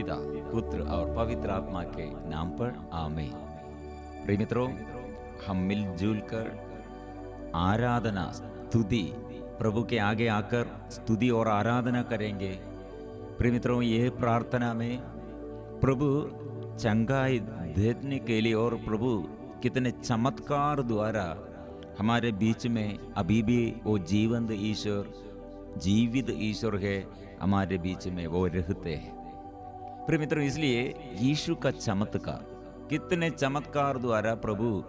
पिता, पुत्र और पवित्र आत्मा के नाम पर आमीन। प्रिय मित्रों, हम मिलजुल कर आराधना स्तुति प्रभु के आगे आकर स्तुति और आराधना करेंगे। प्रिय मित्रों, ये प्रार्थना में प्रभु चंगाई देने के लिए और प्रभु कितने चमत्कार द्वारा हमारे बीच में अभी भी वो जीवित ईश्वर है, हमारे बीच में वो रहते हैं। प्रिय मित्रों, इसलिए यीशु का चमत्कार, कितने चमत्कार द्वारा प्रभु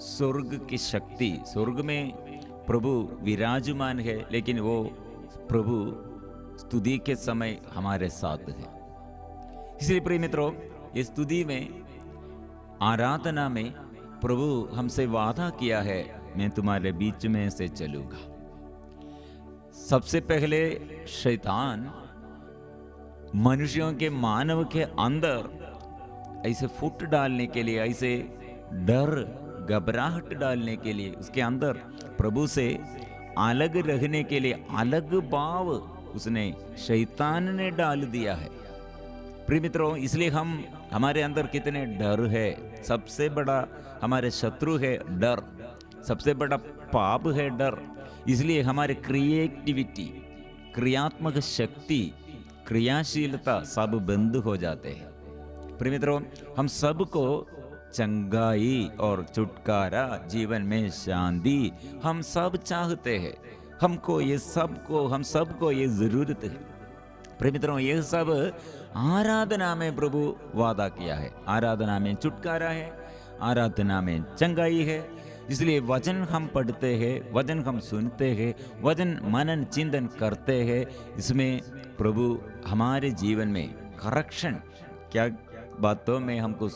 स्वर्ग की शक्ति, स्वर्ग में प्रभु विराजमान है, लेकिन वो प्रभु स्तुति के समय हमारे साथ है। इसलिए प्रिय मित्रों, इस स्तुति में, आराधना में प्रभु हमसे वादा किया है, मैं तुम्हारे बीच में से चलूंगा। सबसे पहले शैतान मनुष्यों के, मानव के अंदर ऐसे फुट डालने के लिए, ऐसे डर घबराहट डालने के लिए, उसके अंदर प्रभु से अलग रहने के लिए अलग भाव उसने, शैतान ने डाल दिया है। प्रिय मित्रों, इसलिए हमारे अंदर कितने डर है। सबसे बड़ा हमारे शत्रु है डर, सबसे बड़ा पाप है डर। इसलिए हमारे क्रिएटिविटी, क्रियात्मक शक्ति, क्रियाशीलता सब बंद हो जाते हैं। प्रिय मित्रों, हम सबको चंगाई और छुटकारा, जीवन में शांति हम सब चाहते हैं। हम सबको ये जरूरत है। प्रिय मित्रों, यह सब आराधना में प्रभु वादा किया है। आराधना में छुटकारा है, आराधना में चंगाई है। इसलिए वचन हम पढ़ते हैं, वचन हम सुनते हैं, वचन मनन चिंतन करते हैं। इसमें प्रभु हमारे जीवन में करेक्शन, क्या बातों में हमको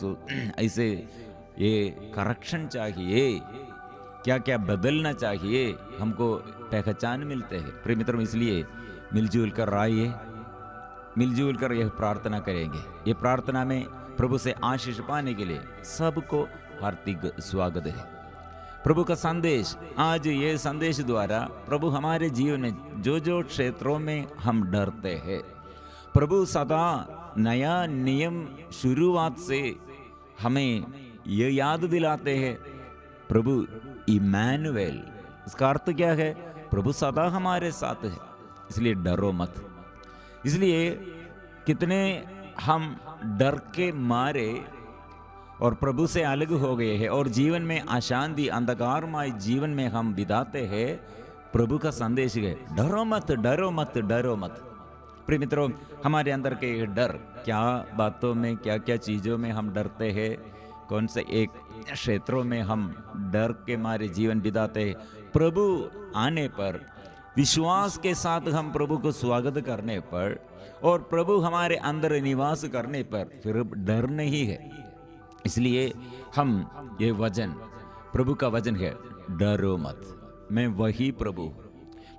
ऐसे ये करेक्शन चाहिए, क्या क्या बदलना चाहिए, हमको पहचान मिलते हैं। प्रिय मित्रों, इसलिए मिलजुल कर आइए, मिलजुल कर यह प्रार्थना करेंगे। ये प्रार्थना में प्रभु से आशीष पाने के लिए सबको हार्दिक स्वागत है। प्रभु का संदेश, आज ये संदेश द्वारा प्रभु हमारे जीवन में जो क्षेत्रों में हम डरते हैं, प्रभु सदा नया नियम शुरुआत से हमें ये याद दिलाते हैं। प्रभु इमैनुएल, इसका अर्थ क्या है? प्रभु सदा हमारे साथ है, इसलिए डरो मत। इसलिए कितने हम डर के मारे और प्रभु से अलग हो गए हैं और जीवन में अशांति, अंधकारमय जीवन में हम बिताते हैं। प्रभु का संदेश है, डरो मत, डरो मत, डरो मत। प्रिय मित्रों, हमारे अंदर के डर, क्या बातों में, क्या क्या चीज़ों में हम डरते हैं, कौन से एक क्षेत्रों में हम डर के मारे जीवन बिताते हैं। प्रभु आने पर, विश्वास के साथ हम प्रभु को स्वागत करने पर और प्रभु हमारे अंदर निवास करने पर फिर डर नहीं है। इसलिए हम ये वचन, प्रभु का वचन है, डरो मत, मैं वही प्रभु,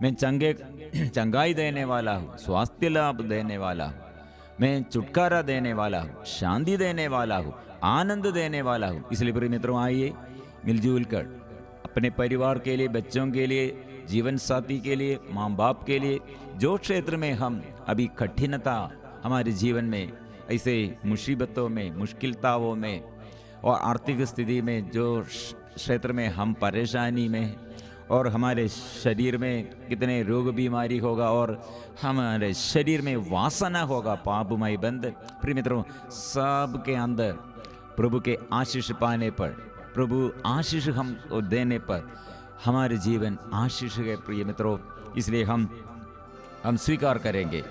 मैं चंगाई देने वाला हूँ, स्वास्थ्य लाभ देने वाला हूँ, मैं छुटकारा देने वाला हूँ, शांति देने वाला हूँ, आनंद देने वाला हूँ। इसलिए प्रिय मित्रों, आइए मिलजुल कर अपने परिवार के लिए, बच्चों के लिए, जीवन साथी के लिए, माँ बाप के लिए, जो क्षेत्र में हम अभी कठिनता हमारे जीवन में, ऐसे मुसीबतों में, मुश्किलताओं में और आर्थिक स्थिति में, जो क्षेत्र में हम परेशानी में और हमारे शरीर में कितने रोग बीमारी होगा और हमारे शरीर में वासना होगा, पापमय बंध। प्रिय मित्रों, सब के अंदर प्रभु के आशीष पाने पर, प्रभु आशीष हमको देने पर हमारे जीवन आशीष है। प्रिय मित्रों, इसलिए हम स्वीकार करेंगे,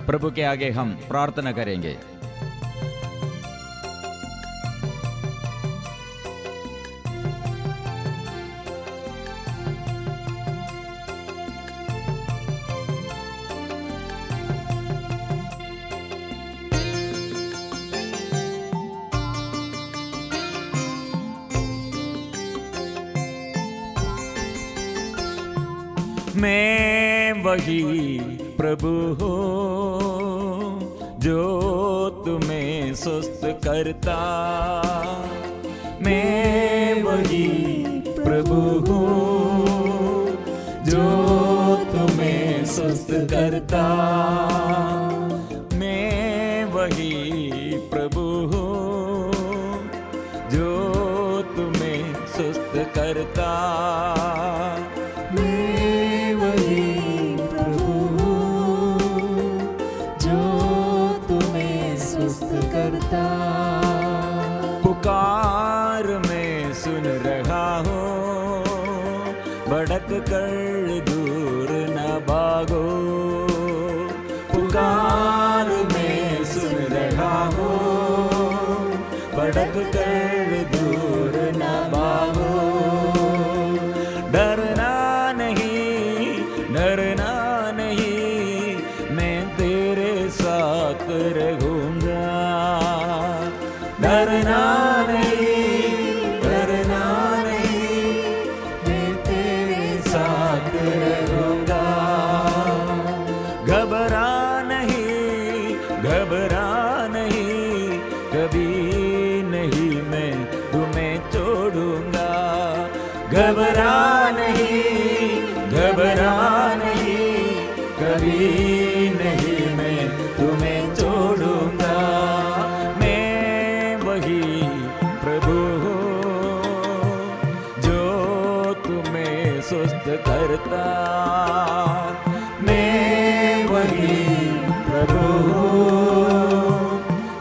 प्रभु के आगे हम प्रार्थना करेंगे। मैं वही प्रभु हूँ जो तुम्हें स्वस्थ करता, मैं वही प्रभु हूँ जो तुम्हें स्वस्थ करता, मैं वही सुस्त करता। मैं वही प्रभु हूँ जो तुम्हें सुस्त करता। पुकार में सुन रहा हूँ, भड़क कर दूर न भागो। पुकार में सुन रहा हूँ, भड़क कर दूर न भागो। डरना नहीं, डरना नहीं, मैं तेरे साथ रहूंगा। डरना नहीं, डरना नहीं, मैं तेरे साथ रहूंगा। घबरा नहीं, घबरा नहीं, कभी नहीं मैं तुम्हें छोड़ूंगा। घबरा नहीं, घबरा नहीं, कभी नहीं मैं तुम्हें छोड़ूंगा। मैं वही प्रभु हूँ जो तुम्हें सुस्त करता। मैं वही प्रभु हूँ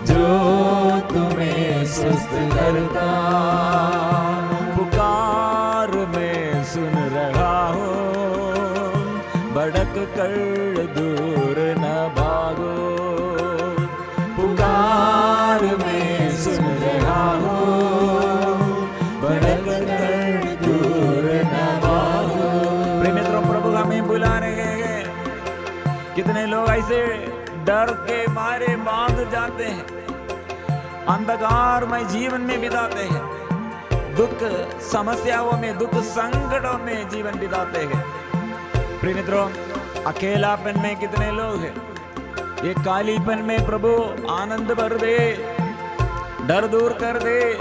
जो तुम्हें सुस्त करता। पुकार में सुन रहा हूँ, भड़क कर दूर न भागो। पुकार में सुन रहा हूँ, भड़क कर दूर न भागो। प्रिय मित्रों, प्रभु हमें बुला रहे हैं। कितने लोग ऐसे डर के मारे बांध जाते हैं, अंधकार में जीवन में बिताते हैं, दुख समस्याओं में, दुख संकटों में जीवन बिताते हैं। प्रिय मित्रों, अकेलापन में कितने लोग हैं। ये कालीपन में प्रभु आनंद भर दे, डर दूर कर दे।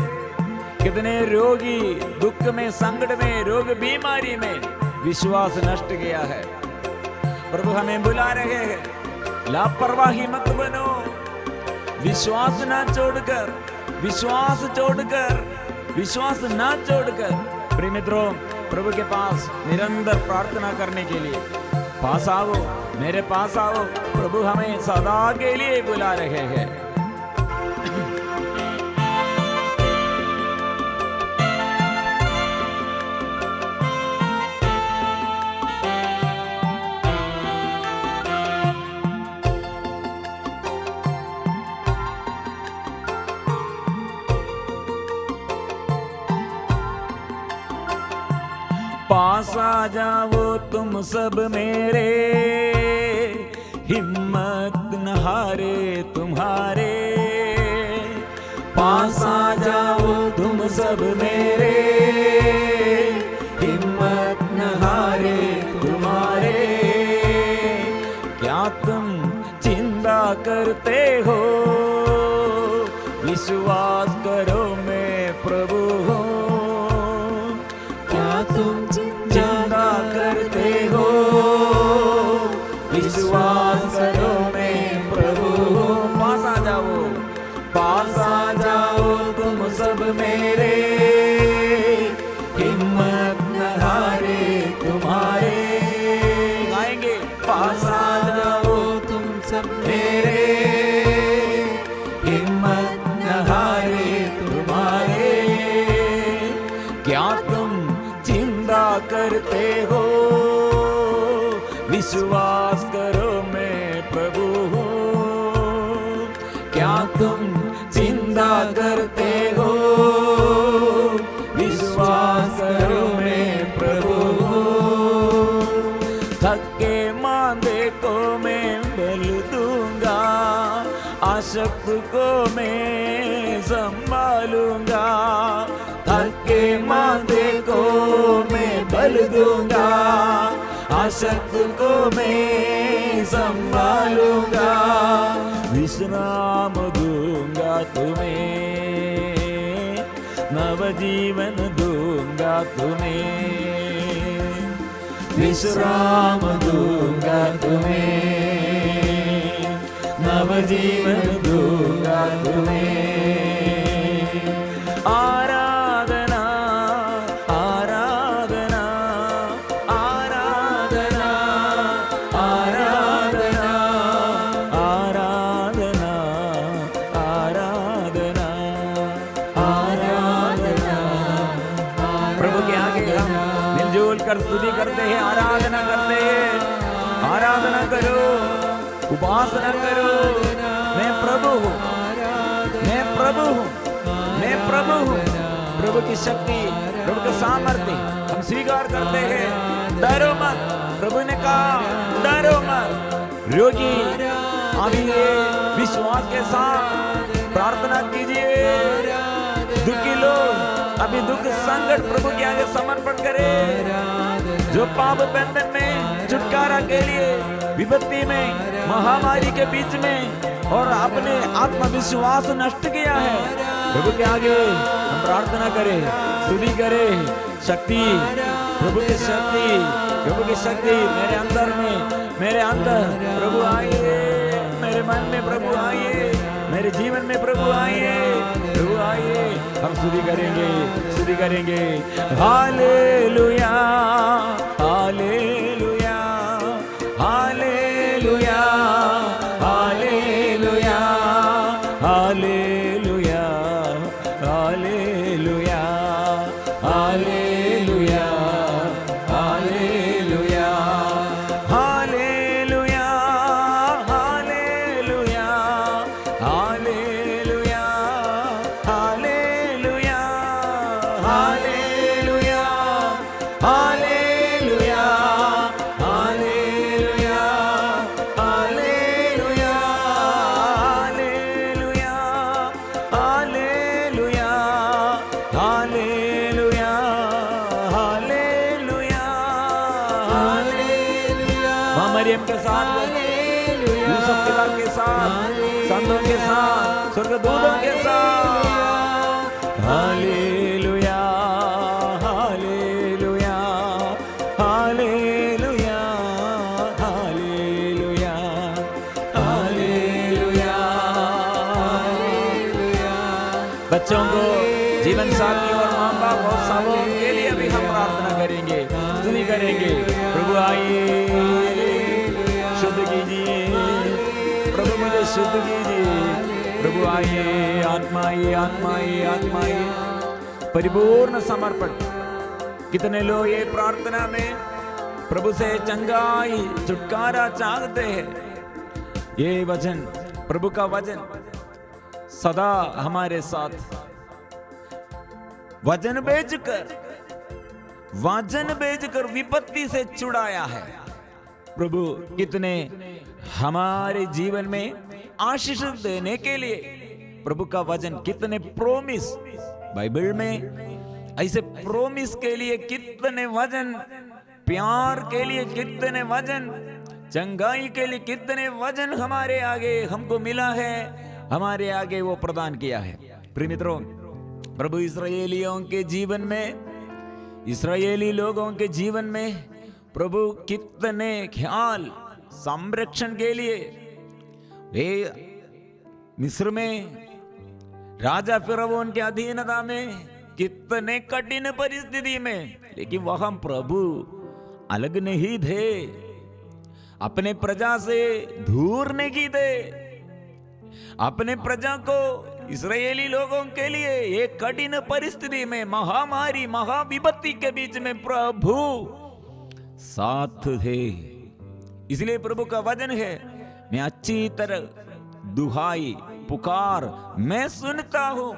कितने रोगी दुख में, संकट में, रोग बीमारी में विश्वास नष्ट गया है। प्रभु हमें बुला रहे हैं, लापरवाही मत बनो। विश्वास ना छोड़कर, विश्वास छोड़कर, विश्वास ना छोड़कर प्रिय मित्रों, प्रभु के पास निरंतर प्रार्थना करने के लिए पास आओ, मेरे पास आओ। प्रभु हमें सदा के लिए बुला रहे हैं। पास आ जाओ तुम सब मेरे, हिम्मत न हारे तुम्हारे। पास आ जाओ तुम सब मेरे, हिम्मत न हारे तुम्हारे। क्या तुम चिंता करते हो, विश्वास करो मैं प्रभु हूँ। क्या तुम चिंता करते हो, विश्वास करो मैं प्रभु हूँ। पास आ जाओ, पास आ जाओ तुम सब मेरे, हिम्मत न हारे तुम्हारे। गाएंगे, पास आ जाओ तुम सब मेरे, हिम्मत न हारे तुम्हारे। क्या तुम चिंता करते हो, विश्वास करो मैं प्रभु हूँ। क्या तुम चिंता करते हो, विश्वास करो मैं प्रभु हूँ। थके मांदे को मैं बल दूंगा, आशक्त को मैं संभालूंगा। थके मांदे को मैं बल दूंगा, आशक्त को मैं संभालूंगा। विश्राम दूंगा तुम्हें, नवजीवन दूंगा तुम्हें। विश्राम दूंगा तुम्हें, नवजीवन दूंगा तुम्हें। आराधना जोड़कर स्तुति करते हैं, आराधना करते हैं। आराधना करो, उपासना करो। मैं प्रभु हूँ, मैं प्रभु हूँ, मैं प्रभु हूँ। प्रभु की शक्ति, प्रभु का सामर्थ्य हम स्वीकार करते हैं। डरो मत, प्रभु ने कहा डरो मत। रोगी अभी ये विश्वास के साथ प्रार्थना कीजिए। दुखी लोग अभी दुख संकट प्रभु के आगे समर्पण करें। जो पाप बंधन में छुटकारा के लिए विपत्ति में महामारी के बीच में और अपने आत्मविश्वास नष्ट किया है, प्रभु के आगे हम प्रार्थना करें, स्तुति करें। शक्ति, प्रभु की शक्ति, प्रभु की शक्ति मेरे अंदर में, मेरे अंदर प्रभु आइए, मेरे मन में प्रभु आइए, मेरे जीवन में प्रभु आइए, प्रभु आइए। हम स्तुति करेंगे, स्तुति करेंगे। Hallelujah, hallelujah, hallelujah, hallelujah, hallelujah, hallelujah, hallelujah, hallelujah, hallelujah, hallelujah, hallelujah, hallelujah, hallelujah, hallelujah, hallelujah, hallelujah, hallelujah, hallelujah, hallelujah, hallelujah. मां मरियम के साथ, यूसुफ पिता के साथ, संतों के साथ, स्वर्गदूतों के साथ। Hallelujah, hallelujah, hallelujah, hallelujah, hallelujah, hallelujah. बच्चों को, जीवन साथी और माँ बाप और सबों के लिए भी हम प्रार्थना करेंगे, स्तुति करेंगे। प्रभु आइए, शुद्ध कीजिए, प्रभु मुझे शुद्ध कीजिए। प्रभु आइए, आत्मा आइए, आत्मा आइए, आत्मा आइए। परिपूर्ण समर्पण। कितने लोग ये प्रार्थना में प्रभु से चंगाई, छुटकारा चाहते हैं। ये वचन, प्रभु का वचन सदा हमारे साथ। वचन बेचकर विपत्ति से छुड़ाया है। प्रभु कितने हमारे जीवन में आशीष देने के लिए प्रभु का वचन, कितने प्रोमिस बाइबल में, ऐसे प्रोमिस के लिए कितने वचन, प्यार के लिए कितने वचन, चंगाई के लिए कितने वचन हमारे आगे हमको मिला है, हमारे आगे वो प्रदान किया है। प्रिय मित्रों, प्रभु इस्राएलियों के जीवन में, इस्राएली लोगों के जीवन में प्रभु कितने ख्याल संरक्षण के लिए, वे मिस्र में राजा फिरौन के अधीनता में, कितने कठिन परिस्थिति में, लेकिन वहां प्रभु अलग नहीं थे, अपने प्रजा से दूर नहीं थे। अपने प्रजा को, इस्राएली लोगों के लिए एक कठिन परिस्थिति में, महामारी, महाविपत्ति के बीच में प्रभु साथ थे। इसलिए प्रभु का वचन है, मैं अच्छी तरह दुहाई पुकार मैं सुनता हूं।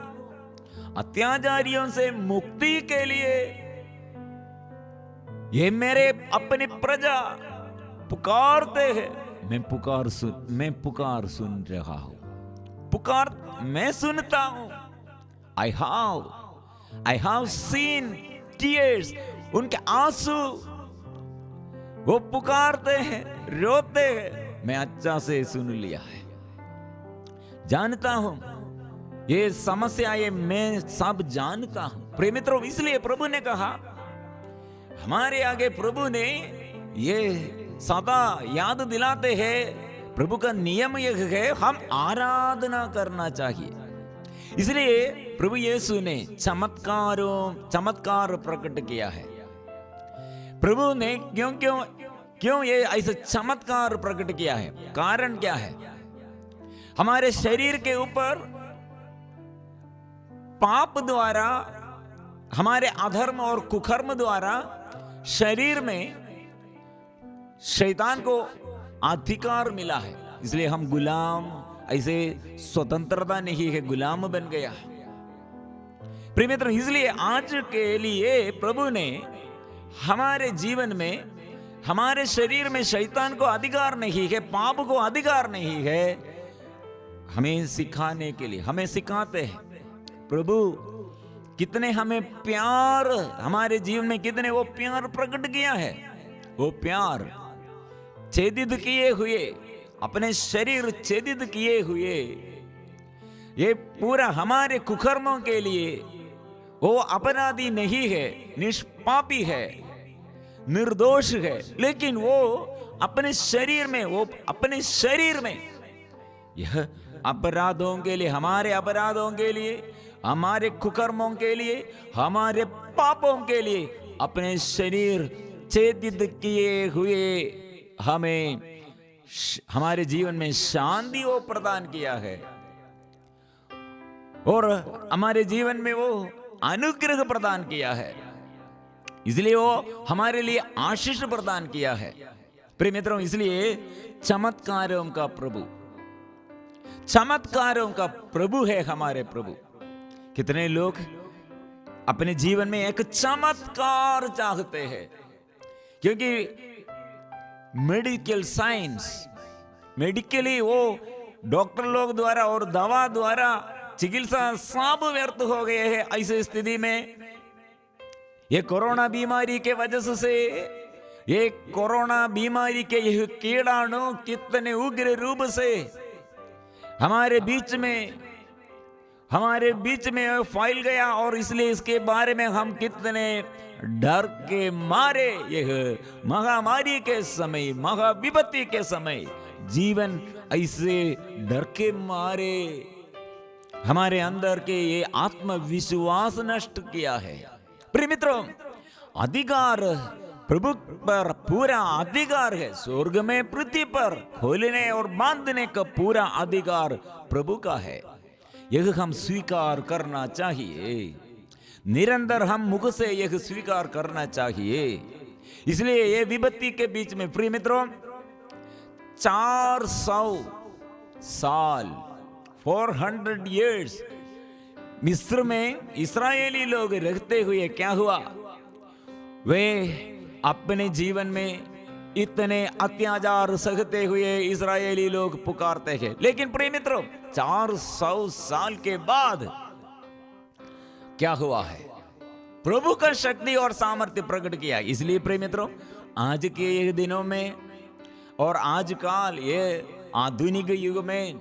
अत्याचारियों से मुक्ति के लिए ये मेरे अपने प्रजा पुकारते हैं। मैं पुकार सुन रहा हूं, पुकार मैं सुनता हूं। I have seen tears, उनके आंसू, वो पुकारते हैं, रोते हैं, मैं अच्छा से सुन लिया है, जानता हूं ये समस्या, ये मैं सब जानता हूं। प्रिय मित्रों, इसलिए प्रभु ने कहा, हमारे आगे प्रभु ने ये सदा याद दिलाते हैं, प्रभु का नियम यह है, हम आराधना करना चाहिए। इसलिए प्रभु यीशु ने चमत्कार प्रकट किया है। प्रभु ने क्यों ये ऐसे चमत्कार प्रकट किया है? कारण क्या है? हमारे शरीर के ऊपर पाप द्वारा, हमारे अधर्म और कुकर्म द्वारा शरीर में शैतान को अधिकार मिला है, इसलिए हम गुलाम, ऐसे स्वतंत्रता नहीं है, गुलाम बन गया। प्रिय मित्र, इसलिए आज के लिए प्रभु ने हमारे जीवन में, हमारे शरीर में शैतान को अधिकार नहीं है, पाप को अधिकार नहीं है, हमें सिखाने के लिए हमें सिखाते हैं। प्रभु कितने हमें प्यार, हमारे जीवन में कितने वो प्यार प्रकट किया है। वो प्यार छेदित किए हुए, अपने शरीर छेदित किए हुए, ये पूरा हमारे कुकर्मों के लिए। वो अपराधी नहीं है, निष्पापी है, निर्दोष है, लेकिन वो अपने शरीर में, वो अपने शरीर में यह अपराधों के लिए, हमारे अपराधों के लिए, हमारे कुकर्मों के लिए, हमारे पापों के लिए अपने शरीर छेदित किए हुए हमें हमारे जीवन में शांति वो प्रदान किया है, और हमारे जीवन में वो अनुग्रह प्रदान किया है, इसलिए वो हमारे लिए आशीष प्रदान किया है। प्रिय मित्रों, इसलिए चमत्कारों का प्रभु, चमत्कारों का प्रभु है हमारे प्रभु। कितने लोग अपने जीवन में एक चमत्कार चाहते हैं, क्योंकि मेडिकल साइंस, मेडिकली वो डॉक्टर लोग द्वारा और दवा द्वारा चिकित्सा सब व्यर्थ हो गए हैं। ऐसी स्थिति में ये कोरोना बीमारी के वजह से, ये कोरोना बीमारी के यह कीड़ाणु कितने उग्र रूप से हमारे बीच में फैल गया, और इसलिए इसके बारे में हम कितने डर के मारे, यह महामारी के समय, महाविपत्ति के समय जीवन ऐसे डर के मारे हमारे अंदर के ये आत्मविश्वास नष्ट किया है। प्रिय मित्रों, अधिकार प्रभु पर पूरा अधिकार है, स्वर्ग में पृथ्वी पर खोलने और बांधने का पूरा अधिकार प्रभु का है। यह हम स्वीकार करना चाहिए, निरंतर हम मुख से यह स्वीकार करना चाहिए। इसलिए ये विपत्ति के बीच में प्रिय मित्रों 400 साल 400 years मिस्र में इस्राएली लोग रहते हुए क्या हुआ, वे अपने जीवन में इतने अत्याचार सहते हुए इस्राएली लोग पुकारते हैं, लेकिन प्रिय मित्रों 400 साल के बाद क्या हुआ है, प्रभु का शक्ति और सामर्थ्य प्रकट किया। इसलिए प्रिय मित्रों, आज के ये दिनों में और आजकल ये आधुनिक युग में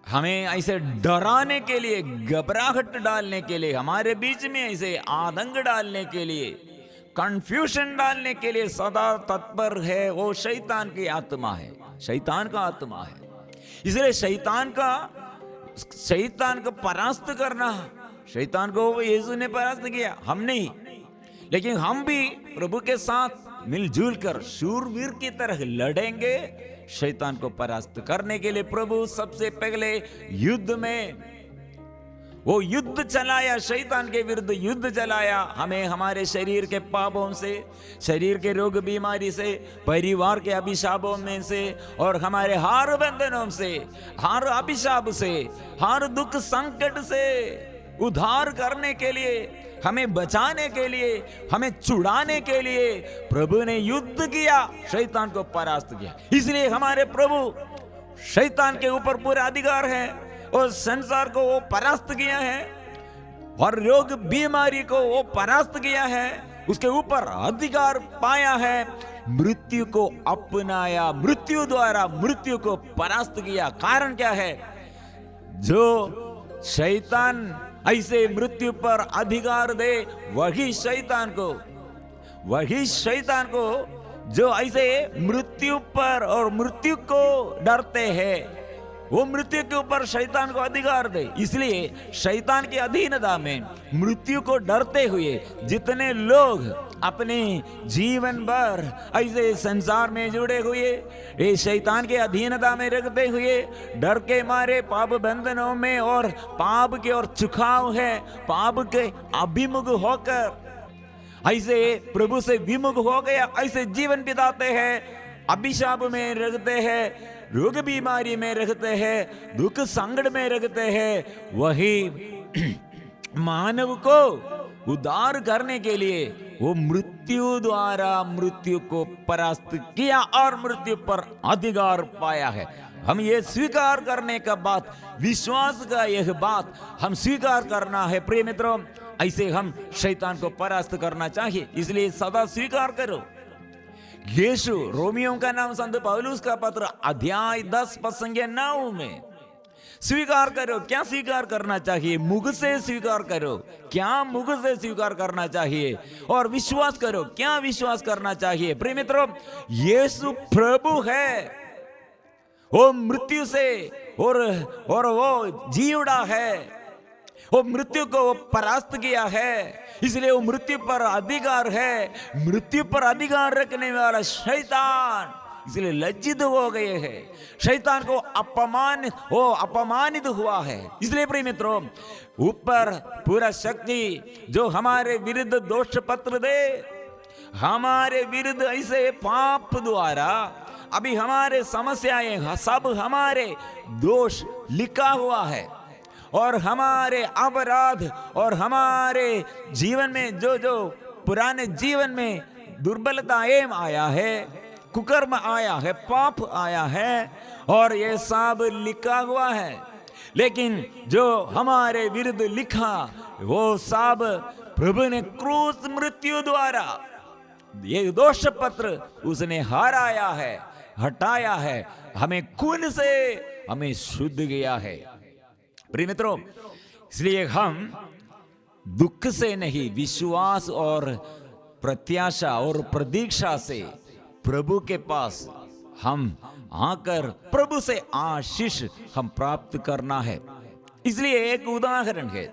हमें ऐसे डराने के लिए, घबराहट डालने के लिए, हमारे बीच में ऐसे आतंक डालने के लिए, कंफ्यूजन डालने के लिए सदा तत्पर है वो शैतान की आत्मा है, शैतान का आत्मा है। इसलिए शैतान को परास्त करना, शैतान को यीशु ने परास्त किया, हम नहीं, लेकिन हम भी प्रभु के साथ मिलजुल कर शूरवीर की तरह लड़ेंगे शैतान को परास्त करने के लिए। प्रभु सबसे पहले युद्ध में वो युद्ध चलाया, शैतान के विरुद्ध युद्ध चलाया। हमें हमारे शरीर के पापों से, शरीर के रोग बीमारी से, परिवार के अभिशापों में से और हमारे हर बंधनों से, हर अभिशाप से, हर दुख संकट से उद्धार करने के लिए, हमें बचाने के लिए, हमें छुड़ाने के लिए प्रभु ने युद्ध किया, शैतान को परास्त किया। इसलिए हमारे प्रभु शैतान के ऊपर पूरा अधिकार है और संसार को वो परास्त किया है और रोग बीमारी को वो परास्त किया है, उसके ऊपर अधिकार पाया है, मृत्यु को अपनाया, मृत्यु द्वारा मृत्यु को परास्त किया। कारण क्या है? जो शैतान ऐसे मृत्यु पर अधिकार दे, वही शैतान को जो ऐसे मृत्यु पर और मृत्यु को डरते हैं, वो मृत्यु के ऊपर शैतान को अधिकार दे। इसलिए शैतान की अधीनता में मृत्यु को डरते हुए जितने लोग अपने जीवन भर ऐसे संसार में जुड़े हुए, ये शैतान के अधीनता में रखते हुए, डर के मारे पाप बंधनों में और पाप के और झुकाव है, पाप के अभिमुख होकर ऐसे प्रभु से विमुख हो गया, ऐसे जीवन बिताते हैं, अभिशाप में रहते हैं, रोग बीमारी में रहते हैं, दुख संकट में रहते हैं, वही मानव को उद्धार करने के लिए वो मृत्यु द्वारा मृत्यु को परास्त किया और मृत्यु पर अधिकार पाया है। हम ये स्वीकार करने का बात, विश्वास का यह बात हम स्वीकार करना है प्रिय मित्रों। ऐसे हम शैतान को परास्त करना चाहिए, इसलिए सदा स्वीकार करो। यीशु, रोमियो का नाम संत पौलुस का पत्र अध्याय 10 पद संख्या 9 में स्वीकार करो। क्या स्वीकार करना चाहिए? मुख से स्वीकार करो। क्या मुख से स्वीकार करना चाहिए? और विश्वास करो। क्या विश्वास करना चाहिए? प्रिय मित्रों, यीशु प्रभु है, वो मृत्यु से और वो जी उड़ा है, वो मृत्यु को परास्त किया है, इसलिए वो मृत्यु पर अधिकार है। मृत्यु पर अधिकार रखने वाला शैतान इसलिए लज्जित हो गए हैं, शैतान को अपमानित हुआ है। इसलिए प्रिय मित्रों, ऊपर पूरा शक्ति जो हमारे विरुद्ध दोष पत्र दे, हमारे विरुद्ध ऐसे पाप द्वारा अभी हमारे समस्याएं सब हमारे दोष लिखा हुआ है, और हमारे अपराध और हमारे जीवन में जो जो पुराने जीवन में दुर्बलताएं आया है, कुकर्म आया है, पाप आया है, और ये सब लिखा हुआ है। लेकिन जो हमारे विरुद्ध लिखा वो सब प्रभु ने क्रूस मृत्यु द्वारा ये दोष पत्र उसने हराया है, हटाया है, हमें खून से हमें शुद्ध किया है। प्रिय मित्रों, इसलिए हम दुख से नहीं, विश्वास और प्रत्याशा और प्रतीक्षा से प्रभु के पास हम आकर प्रभु से आशीष हम प्राप्त करना है। इसलिए एक उदाहरण है,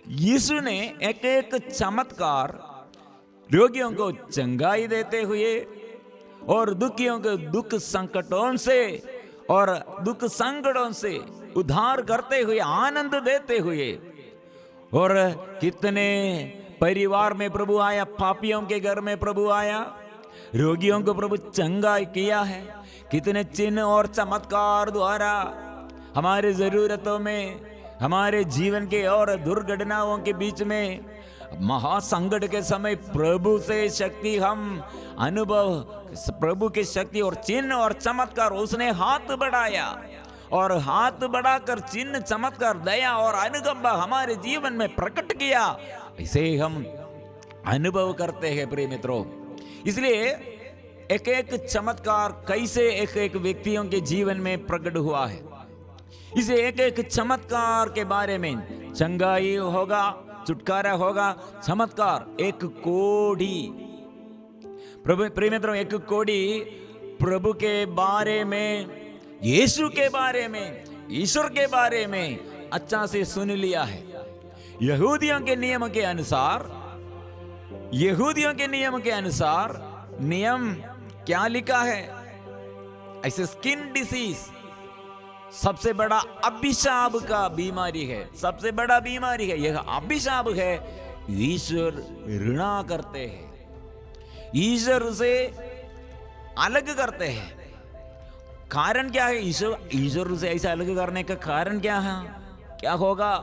यीशु ने एक एक चमत्कार रोगियों को चंगाई देते हुए और दुखियों के दुख संकटों से और दुख संकटों से उद्धार करते हुए, आनंद देते हुए, और कितने परिवार में प्रभु आया, पापियों के घर में प्रभु आया, रोगियों को प्रभु चंगा किया है। कितने चिन्ह और चमत्कार द्वारा हमारे जरूरतों में, हमारे जीवन के और दुर्घटनाओं के बीच में, महासंकट के समय प्रभु से शक्ति हम अनुभव, प्रभु की शक्ति और चिन्ह और चमत्कार उसने हाथ बढ़ाया, और हाथ बढ़ाकर चिन्ह चमत्कार दया और अनुकंपा हमारे जीवन में प्रकट किया। इसे हम अनुभव करते हैं प्रिय मित्रों। इसलिए एक एक चमत्कार कैसे एक एक व्यक्तियों के जीवन में प्रकट हुआ है, इसे एक एक चमत्कार के बारे में चंगाई होगा, छुटकारा होगा। चमत्कार एक कोड़ी, प्रभु प्रिय मित्रों, एक कोड़ी प्रभु के बारे में, यीशु के बारे में, ईश्वर के बारे में अच्छा से सुन लिया है। यहूदियों के नियम के अनुसार, यहूदियों के नियम के अनुसार नियम क्या लिखा है? ऐसे स्किन डिसीज सबसे बड़ा अभिशाप का बीमारी है, सबसे बड़ा बीमारी है, यह अभिशाप है। ईश्वर घृणा करते हैं, ईश्वर से अलग करते हैं। कारण क्या है? ईश्वर से ऐसा अलग करने का कारण क्या है? क्या होगा?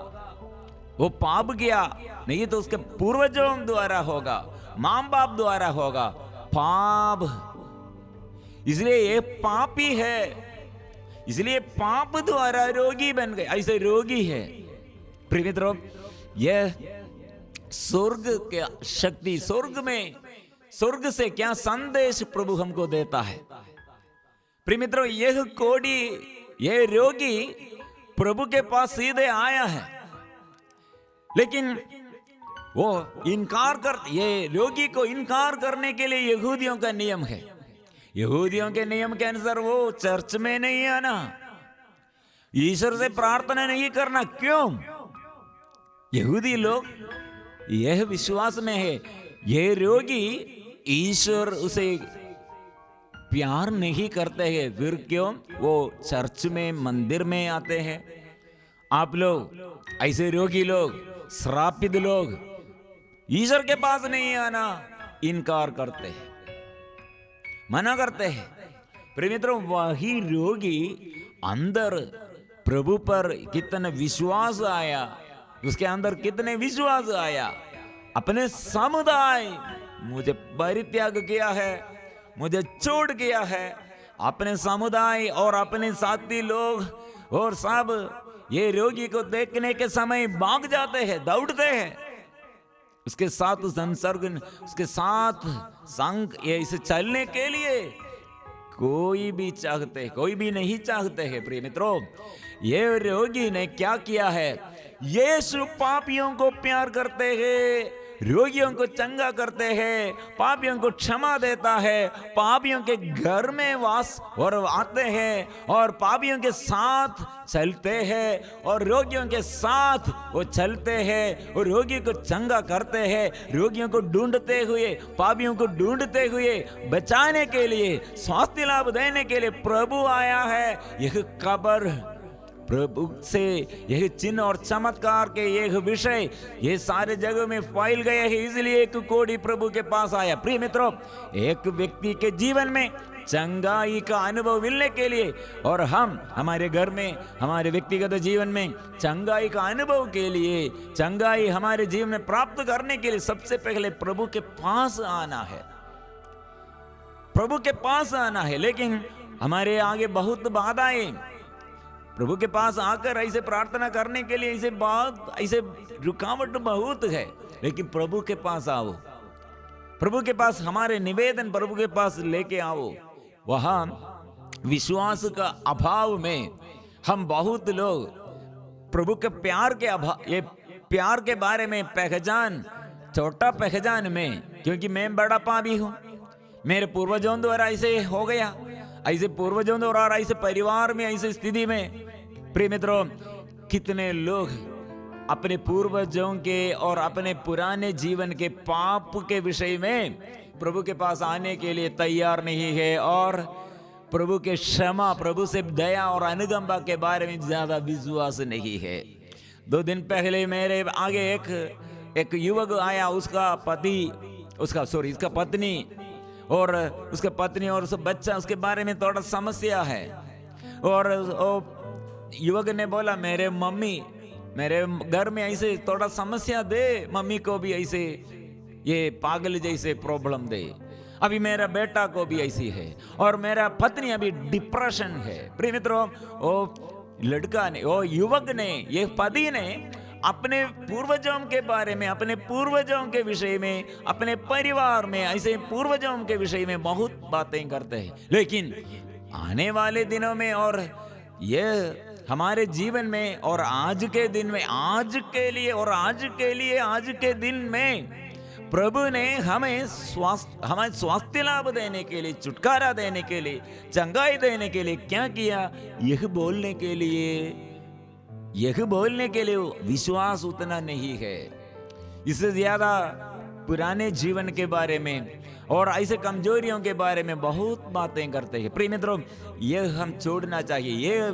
वो पाप किया, नहीं तो उसके पूर्वजों द्वारा होगा, मां बाप द्वारा होगा पाप, इसलिए ये पापी है, इसलिए पाप द्वारा रोगी बन गए, ऐसे रोगी है। प्रिय मित्रों, यह स्वर्ग की शक्ति, स्वर्ग से क्या संदेश प्रभु हमको देता है। प्रिय मित्रों, यह कोड़ी, यह रोगी प्रभु के पास सीधे आया है, लेकिन वो इनकार कर, ये रोगी को इनकार करने के लिए यहूदियों का नियम है। यहूदियों के नियम के अनुसार वो चर्च में नहीं आना, ईश्वर से प्रार्थना नहीं करना। क्यों? यहूदी लोग यह विश्वास में है, यह रोगी ईश्वर उसे प्यार नहीं करते हैं, फिर क्यों वो चर्च में, मंदिर में आते हैं। आप लोग ऐसे रोगी लोग, श्रापित लोग, ईश्वर के पास नहीं आना इनकार करते हैं, मना करते हैं। प्रिय मित्रों, वही रोगी अंदर प्रभु पर कितना विश्वास आया, उसके अंदर कितने विश्वास आया। अपने समुदाय मुझे परित्याग किया है, मुझे छोड़ किया है। अपने समुदाय और अपने साथी लोग और सब ये रोगी को देखने के समय भाग जाते हैं, दौड़ते हैं। उसके साथ संसर्ग, उसके साथ संग ये इसे चलने के लिए कोई भी नहीं चाहते हैं। प्रिय मित्रों, ये रोगी ने क्या किया है? यीशु पापियों को प्यार करते हैं, रोगियों को चंगा करते हैं, पापियों को क्षमा देता है, पापियों के घर में वास और आते हैं और पापियों के साथ चलते हैं और रोगियों के साथ वो चलते हैं और रोगी को चंगा करते हैं। रोगियों को ढूंढते हुए, पापियों को ढूंढते हुए बचाने के लिए, स्वास्थ्य लाभ देने के लिए प्रभु आया है। यह कब्र प्रभु से यह चिन्ह और चमत्कार के यह विषय ये सारे जगह में फैल गए हैं, इसलिए एक कोढ़ी प्रभु के पास आया। प्रिय मित्रों, एक व्यक्ति के जीवन में चंगाई का अनुभव मिलने के लिए और हम हमारे घर में, हमारे व्यक्तिगत जीवन में चंगाई का अनुभव के लिए, चंगाई हमारे जीवन में प्राप्त करने के लिए सबसे पहले प्रभु के पास आना है, प्रभु के पास आना है। लेकिन हमारे आगे बहुत बाधाएं, प्रभु के पास आकर ऐसे प्रार्थना करने के लिए ऐसे रुकावट बहुत है। लेकिन प्रभु के पास आओ, प्रभु के पास हमारे निवेदन प्रभु के पास लेके आओ। वहां विश्वास का अभाव में हम बहुत लोग प्रभु के प्यार के अभाव, ये प्यार के बारे में पहचान, छोटा पहचान में, क्योंकि मैं बड़ा पापी हूं, मेरे पूर्वजों द्वारा ऐसे हो गया, ऐसे पूर्वजों द्वारा ऐसे परिवार में ऐसे स्थिति में। प्रिय मित्रों, कितने लोग अपने पूर्वजों के और अपने पुराने जीवन के पाप के विषय में प्रभु के पास आने के लिए तैयार नहीं है और प्रभु के क्षमा, प्रभु से दया और अनुकंपा के बारे में ज्यादा विश्वास नहीं है। 2 दिन पहले मेरे आगे एक युवक आया, उसका पत्नी और उसके पत्नी और उसका बच्चा, उसके बारे में थोड़ा समस्या है। और युवक ने बोला, मेरे घर में ऐसे थोड़ा समस्या दे, मम्मी को भी ऐसे ये पागल जैसे प्रॉब्लम दे, अभी मेरा बेटा को भी ऐसी है और मेरा पत्नी अभी डिप्रेशन है। प्रिय मित्रों, वो युवक ने, ये पति ने अपने पूर्वजों के बारे में, अपने पूर्वजों के विषय में, अपने परिवार में ऐसे पूर्वजों के विषय में बहुत बातें करते हैं। लेकिन आने वाले दिनों में और ये हमारे जीवन में और आज के दिन में, आज के दिन में प्रभु ने हमें स्वास्थ्य लाभ देने के लिए, छुटकारा देने के लिए, चंगाई देने के लिए क्या किया? यह बोलने के लिए विश्वास उतना नहीं है। इससे ज्यादा पुराने जीवन के बारे में और ऐसे कमजोरियों के बारे में बहुत बातें करते हैं। प्रिय मित्रों, यह हम छोड़ना चाहिए। ये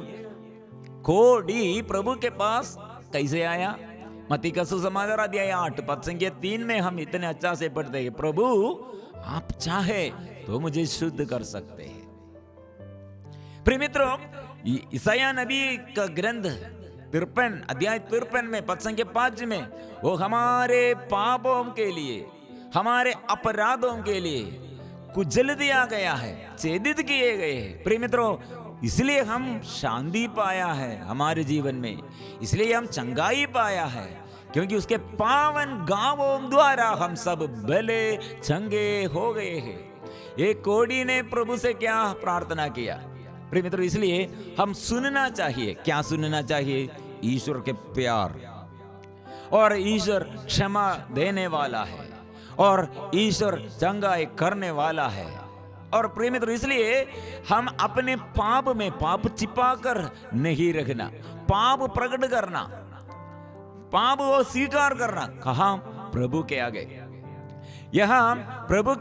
कोढ़ी प्रभु के पास कैसे आया? मत्ती का सुसमाचार अध्याय 8 पद संख्या 3 में हम इतने अच्छा से पढ़ते हैं, प्रभु आप चाहे तो मुझे शुद्ध कर सकते हैं। प्रिय मित्रों, ईसाया नबी का ग्रंथ 53 अध्याय 53 में पद संख्या 5 में वो हमारे पापों के लिए, हमारे अपराधों के लिए कुचल दिया गया है, छेदित किए गए हैं। प्रिय मित्रों, इसलिए हम शांति पाया है हमारे जीवन में, इसलिए हम चंगाई पाया है, क्योंकि उसके पावन गांवों द्वारा हम सब भले चंगे हो गए हैं। एक कोढ़ी ने प्रभु से क्या प्रार्थना किया? प्रिय मित्रों, इसलिए हम सुनना चाहिए। क्या सुनना चाहिए? ईश्वर के प्यार, और ईश्वर क्षमा देने वाला है और ईश्वर चंगाई करने वाला है। और प्रिय मित्रों, इसलिए हम अपने पाप में पाप छिपा कर नहीं रखना, पाप प्रकट करना, पाप वो स्वीकार करना। कहा? प्रभु के आगे। यहाँ प्रभु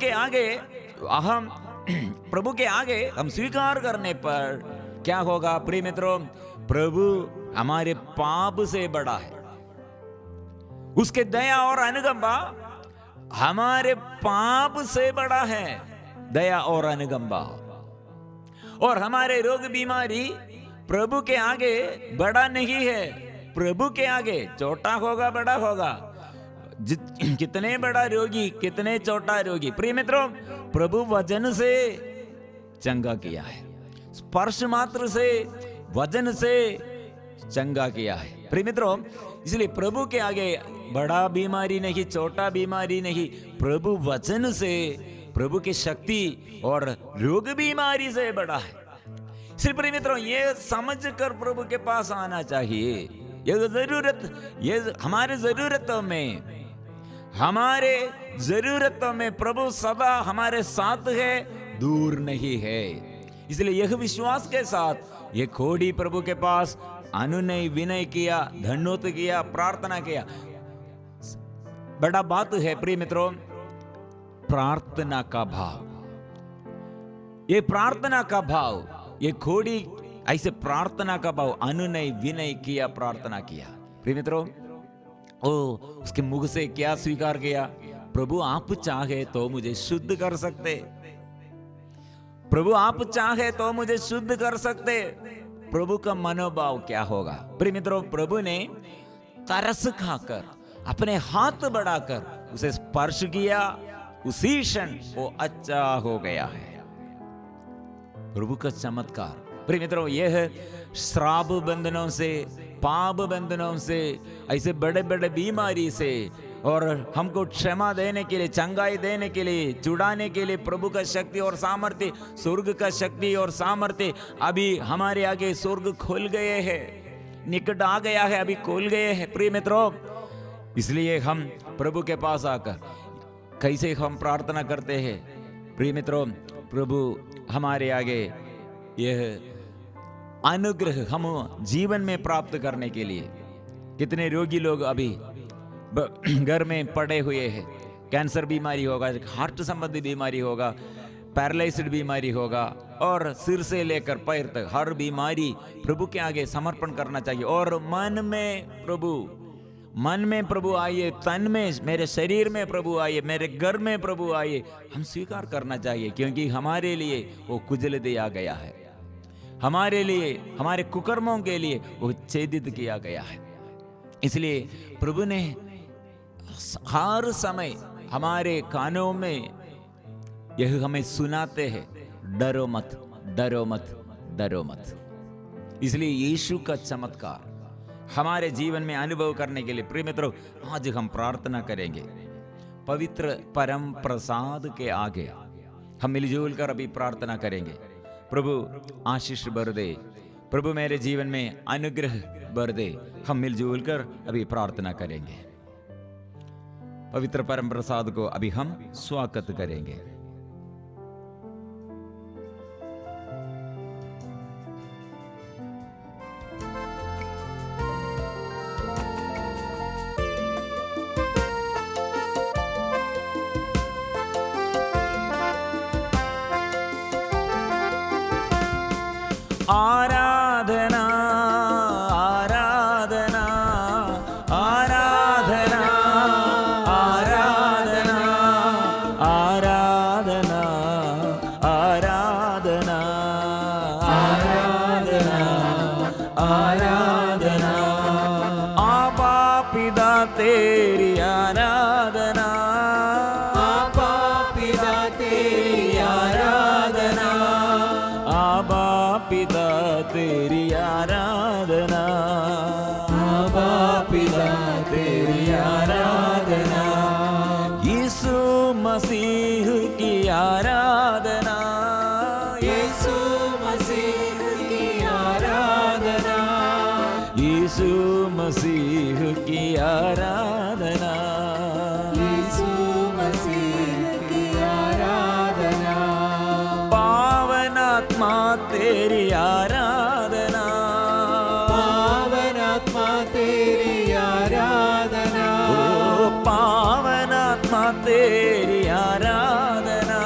के आगे हम स्वीकार करने पर क्या होगा? प्रिय मित्रों, प्रभु हमारे पाप से बड़ा है, उसके दया और अनुकंपा हमारे पाप से बड़ा है दया और अनुकंपा। और हमारे रोग बीमारी प्रभु के आगे बड़ा नहीं है। प्रभु के आगे छोटा होगा बड़ा होगा। कितने बड़ा रोगी, कितने छोटा रोगी। प्रिय मित्रों, प्रभु वचन से चंगा किया है, स्पर्श मात्र से, वचन से चंगा किया है। प्रिय मित्रों, इसलिए प्रभु के आगे बड़ा बीमारी नहीं, छोटा बीमारी नहीं, प्रभु वचन से, प्रभु की शक्ति और रोग बीमारी से बड़ा है। इसलिए प्रिय मित्रों, ये समझ कर प्रभु के पास आना चाहिए। ये हमारे जरूरतों में प्रभु सदा हमारे साथ है, दूर नहीं है। इसलिए यह विश्वास के साथ ये खोड़ी प्रभु के पास अनुनय विनय किया, धन्यवाद किया, प्रार्थना किया। बड़ा बात है प्रिय मित्रों, प्रार्थना का भाव। ये प्रार्थना का भाव, ये खोड़ी ऐसे प्रार्थना का भाव, अनुनय विनय किया, प्रार्थना किया। प्रिय मित्रों, उसके मुख से क्या स्वीकार किया? प्रभु आप चाहे तो मुझे शुद्ध कर सकते, प्रभु आप चाहे तो मुझे शुद्ध कर सकते। प्रभु का मनोभाव क्या होगा? प्रिय मित्रों, प्रभु ने तरस खाकर अपने हाथ बढ़ाकर उसे स्पर्श किया, उसी क्षण वो अच्छा हो गया है। प्रभु का चमत्कार। प्रिय मित्रों, यह श्राप बंधनों से, पाप बंधनों से, ऐसे बड़े बड़े बीमारी से और हमको क्षमा देने के लिए, चंगाई देने के लिए, छुड़ाने के लिए प्रभु का शक्ति और सामर्थ्य, स्वर्ग का शक्ति और सामर्थ्य अभी हमारे आगे स्वर्ग खुल गए हैं, निकट आ गया है, अभी खुल गए हैं। प्रिय मित्रों, इसलिए हम प्रभु के पास आकर कैसे हम प्रार्थना करते हैं? प्रिय मित्रों, प्रभु हमारे आगे यह अनुग्रह हम जीवन में प्राप्त करने के लिए, कितने रोगी लोग अभी घर में पड़े हुए हैं, कैंसर बीमारी होगा, हार्ट संबंधी बीमारी होगा, पैरालाइज्ड बीमारी होगा, और सिर से लेकर पैर तक हर बीमारी प्रभु के आगे समर्पण करना चाहिए। और मन में प्रभु आइए, तन में, मेरे शरीर में प्रभु आइए, मेरे घर में प्रभु आइए, हम स्वीकार करना चाहिए, क्योंकि हमारे लिए वो कुचल दिया गया है, हमारे लिए, हमारे कुकर्मों के लिए वो छेदित किया गया है। इसलिए प्रभु ने हर समय हमारे कानों में यह हमें सुनाते हैं, डरो मत, डरो मत, डरो मत। इसलिए यीशु का चमत्कार हमारे जीवन में अनुभव करने के लिए प्रिय मित्रों, आज हम प्रार्थना करेंगे। पवित्र परम प्रसाद के आगे हम मिलजुल कर अभी प्रार्थना करेंगे। प्रभु आशीष बर दे, प्रभु मेरे जीवन में अनुग्रह बर दे। हम मिलजुल कर अभी प्रार्थना करेंगे। पवित्र परम प्रसाद को अभी हम स्वागत करेंगे। आराधना आराधना आराधना आराधना आराधना आराधना आराधना आराधना आपा पिता तेरी आराधना, आपा पिता तेरी आराधना, आपा पिता तेरी आराधना, आपा पिता तेरी आराधना। यीशु मसीह की आराधना, यीशु मसीह की आराधना, यीशु मसीह की आराधना, यीशु मसीह की आराधना। पावन आत्मा तेरी आराधना, पावन आत्मा तेरी आराधना, ओ पावन आत्मा तेरी आराधना,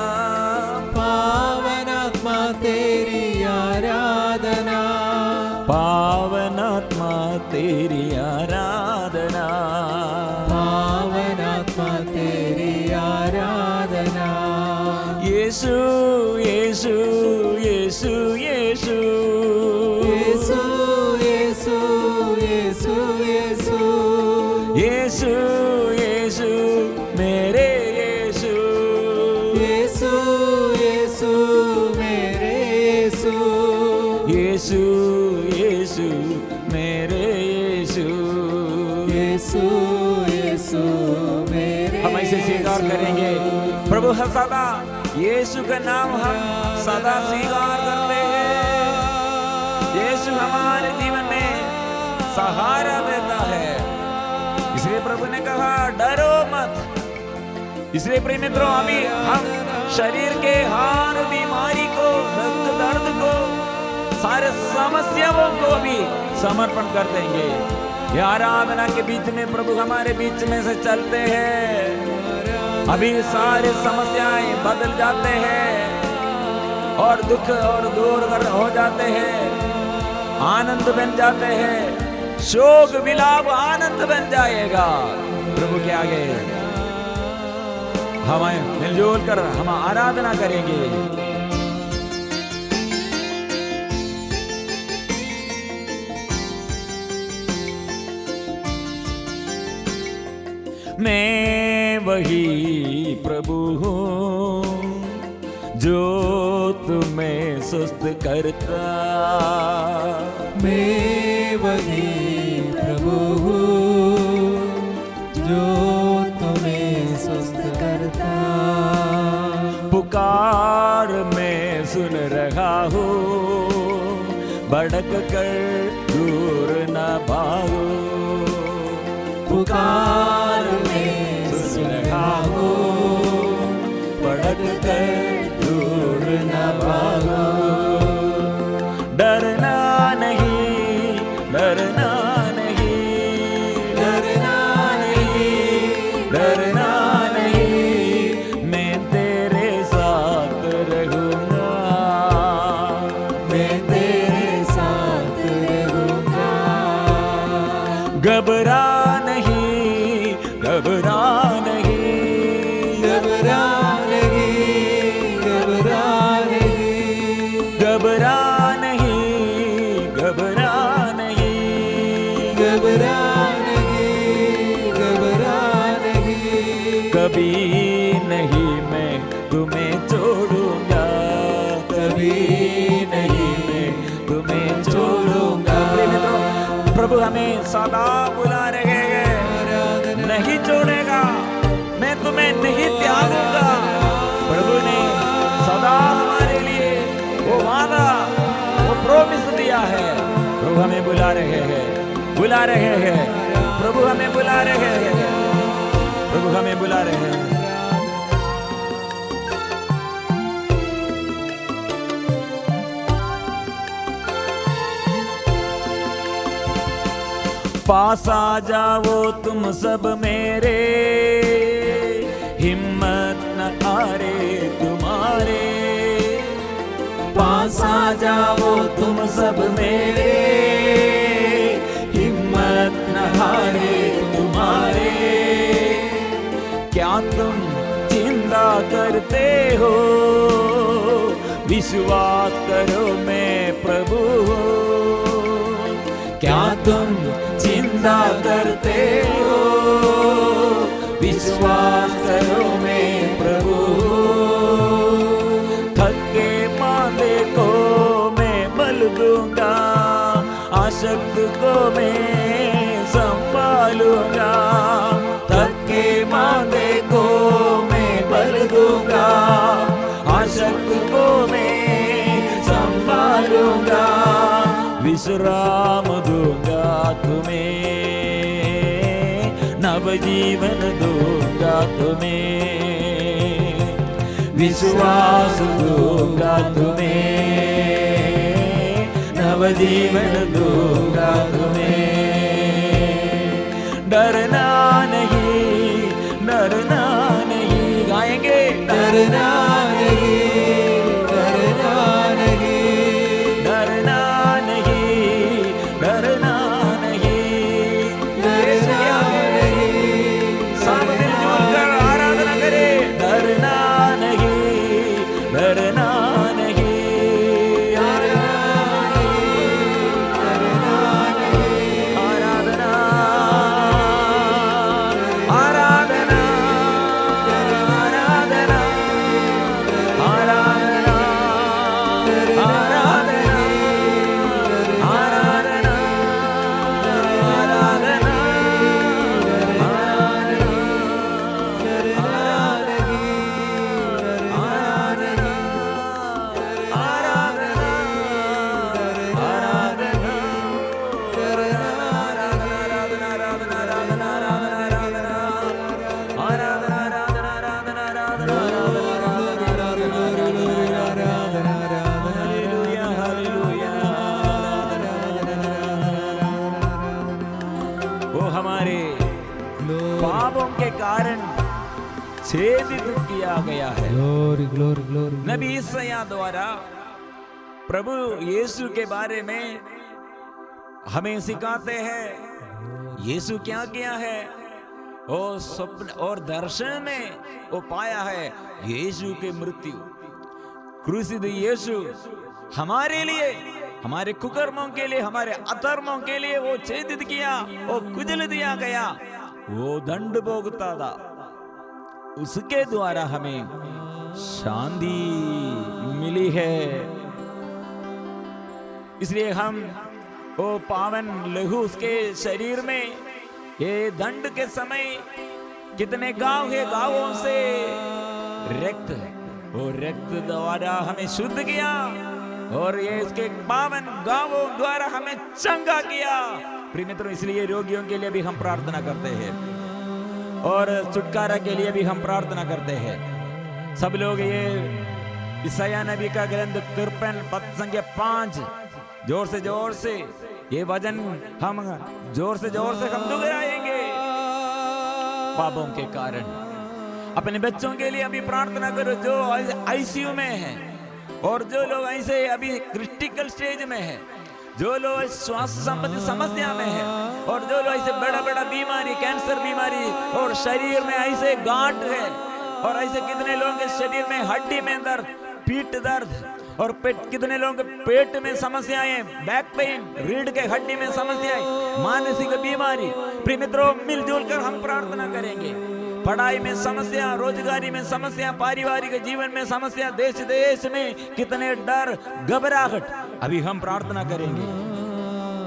पावन आत्मा तेरी आराधना, पावन आत्मा तेरी आराधना, पावन आत्मा तेरी यीशु यीशु यीशु यीशु यीशु यीशु यीशु यीशु यीशु यीशु मेरे यीशु यीशु यीशु मेरे यीशु यीशु यीशु मेरे यीशु यीशु यीशु मेरे हम ऐसे स्वीकार करेंगे प्रभु है सदा, यीशु का नाम हम सदा स्वीकार करते हैं। यीशु हमारे जीवन में सहारा देता है, इसलिए प्रभु ने कहा डरो मत। इसलिए प्रिय मित्रों, अभी हम शरीर के हर बीमारी को, दुख दर्द को, सारे समस्याओं को भी समर्पण कर देंगे। ये आराधना के बीच में प्रभु हमारे बीच में से चलते हैं, अभी सारे समस्याएं बदल जाते हैं और दुख और दूर हो जाते हैं, आनंद बन जाते हैं, शोक विलाप आनंद बन जाएगा। प्रभु के आगे हम मिलजुल कर हम आराधना करेंगे। मैं वही प्रभु हूँ जो तुम्हें सुस्त करता, मैं वही प्रभु हूँ जो तुम्हें सुस्त करता। पुकार मैं सुन रहा हूँ, भड़क कर दूर न भागो। पुकार में सुन रहा हूँ, भड़क कर दूर न भागो। डरना नहीं, डरना नहीं, डरना नहीं, डरना नहीं, मैं तेरे साथ रहूँगा, मैं तेरे साथ रहूँगा। घबरा नहीं, घबरा नहीं, घबरा नहीं, घबरा नहीं, घबरा नहीं, घबरा नहीं, घबरा नहीं, घबरा नहीं। कभी नहीं मैं तुम्हें छोड़ूंगा, कभी नहीं मैं तुम्हें छोड़ूंगा। प्रभु हमें सदा बुला रहे हैं, नहीं छोड़ेगा, मैं तुम्हें नहीं त्यागूंगा। प्रभु ने सदा हमारे लिए वो वादा, वो प्रॉमिस दिया है। प्रभु हमें बुला रहे हैं, बुला रहे हैं, प्रभु हमें बुला रहे हैं, प्रभु हमें बुला रहे हैं। पास आ जाओ तुम सब मेरे, हिम्मत न हारे तुम्हारे। पास आ जाओ तुम सब मेरे, हिम्मत न हारे तुम्हारे। क्या तुम चिंता करते हो, विश्वास करो मैं प्रभु हूँ। क्या तुम चिंता करते हो, विश्वास करो मैं प्रभु हूँ। थके मांदे को मैं बल दूंगा, आशक्त को मैं संभालूंगा। थके मांदे को मैं बल दूंगा, आशक्त को मैं संभालूंगा। विश्राम दूंगा तुम्हें, नव जीवन दूंगा तुम्हें। विश्वास दूंगा तुम्हें, नव जीवन दूंगा तुम्हें। डरना नहीं, डरना नहीं, गाएंगे डरना नहीं, डरना नहीं, डरना नहीं, डरना नहीं, डरना नहीं। सब मिलजुल कर आराधना करें। डरना नहीं, पापों के कारण छेदित किया गया है। Glory, glory, glory. नबी ईसाया द्वारा प्रभु यीशु के बारे में हमें सिखाते हैं यीशु क्या किया है। और स्वप्न और दर्शन में वो पाया है यीशु की मृत्यु, क्रूसिद यीशु हमारे लिए, हमारे कुकर्मों के लिए, हमारे अधर्मों के लिए वो छेदित किया, वो कुचल दिया गया, वो दंड भोगता था। उसके द्वारा हमें शांति मिली है। इसलिए हम वो पावन लहू उसके शरीर में ये दंड के समय कितने गांव है, गांवों से रक्त, वो रक्त द्वारा हमें शुद्ध किया और ये उसके पावन गांवों द्वारा हमें चंगा किया। प्रिय मित्रों, इसलिए रोगियों के लिए भी हम प्रार्थना करते हैं और छुटकारा के लिए भी हम प्रार्थना करते हैं। सब लोग ये ईसाया नबी का ग्रंथ 53 पद संख्या 5 जोर से ये वजन हम जोर से हम दोहराएंगे। पापों के कारण अपने बच्चों के लिए अभी प्रार्थना करो जो आईसीयू में है और जो लोग ऐसे अभी क्रिटिकल स्टेज में है, जो लोग स्वास्थ्य संबंधी समस्या में है और जो लोग ऐसे बड़ा बीमारी, कैंसर बीमारी और शरीर में ऐसे गांठ है और ऐसे कितने लोगों के शरीर में हड्डी में दर्द, पीठ दर्द और पेट, कितने लोगों के पेट में समस्याएं, बैक पेन, रीढ़ के हड्डी में समस्याएं, मानसिक बीमारी। प्रिय मित्रों, मिलजुल कर हम प्रार्थना करेंगे। पढ़ाई में समस्या, रोजगारी में समस्या, पारिवारिक जीवन में समस्या, देश में कितने डर, घबराहट, अभी हम प्रार्थना करेंगे।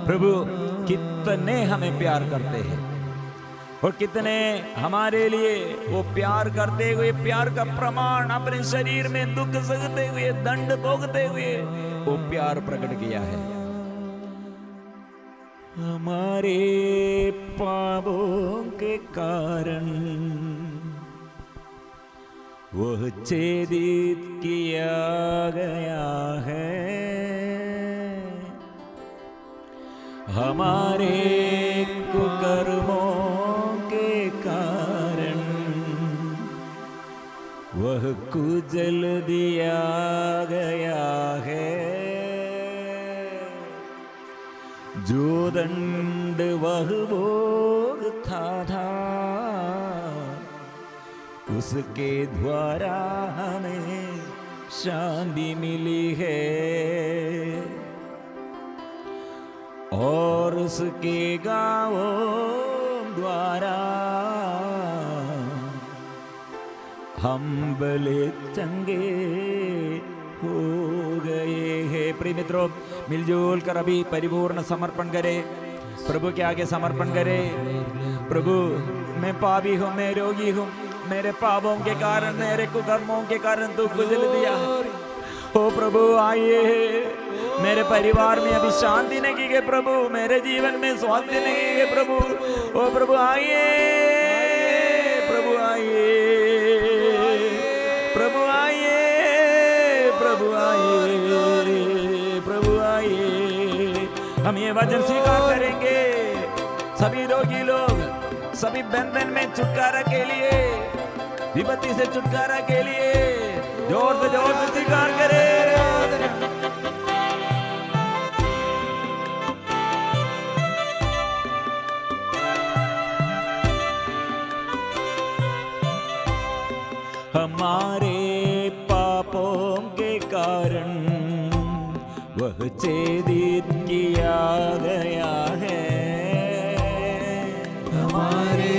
प्रभु कितने हमें प्यार करते हैं और कितने हमारे लिए वो प्यार करते हुए, प्यार का प्रमाण अपने शरीर में दुख सहते हुए, दंड भोगते हुए वो प्यार प्रकट किया है। हमारे पापों के कारण वह छेदित किया गया है, हमारे कुकर्मों के कारण वह कुचल दिया गया है। जो दंड वह भोगता था उसके द्वारा हमें शांति मिली है और उसके गाँवों द्वारा हम भले चंगे हो गए हैं। प्रिय मित्रों, मिलजुल कर अभी परिपूर्ण समर्पण करे, प्रभु के आगे समर्पण करे। प्रभु, मैं पापी हूँ, मैं रोगी हूँ, मेरे पापों के कारण, मेरे कुकर्मों के कारण तू कुचल दिया है। ओ प्रभु, आइए मेरे परिवार में अभी शांति नहीं की प्रभु, मेरे जीवन में स्वास्थ्य नहीं है प्रभु। ओ प्रभु आइए, प्रभु आइए, प्रभु आइए, प्रभु आइए, प्रभु आइए। हम ये वचन स्वीकार करेंगे। सभी रोगी लोग, सभी बंधन में छुटकारा के लिए, विपत्ति से छुटकारा के लिए जोर से स्वीकार करें। हमारे पापों के कारण वह छेदित किया गया है, हमारे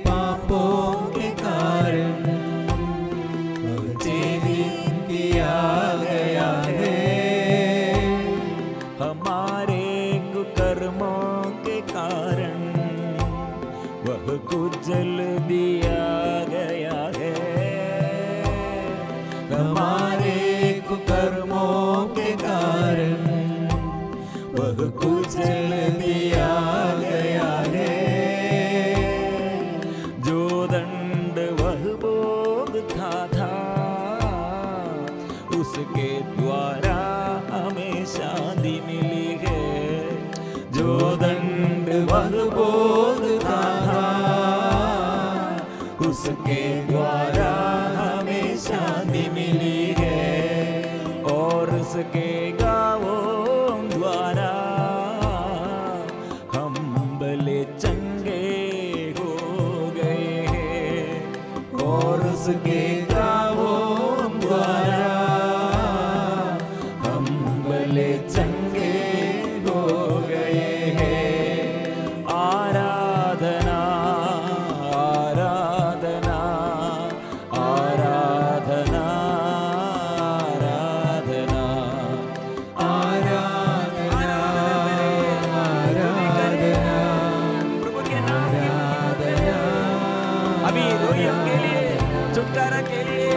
पापों के कारण वह छेदित किया गया है, हमारे कुकर्मों के कारण वह कुचल दिया गया है, हमारे कुकर्मों के कारण वह कुचल दिया गया है। जो दंड वह भोगता था उसके द्वारा हमें शांति मिली है। जो दंड वह भोगता था उसके द्वारा हमें शांति मिली है और उसके गावों द्वारा हम भले चंगे हो गए हैं और उसके गावों द्वारा हम भले चंगे हो गए हैं। आराधना आराधना आराधना आराधना प्रभु के नाम की अभी रोइयों के लिए, छुटकारा के लिए,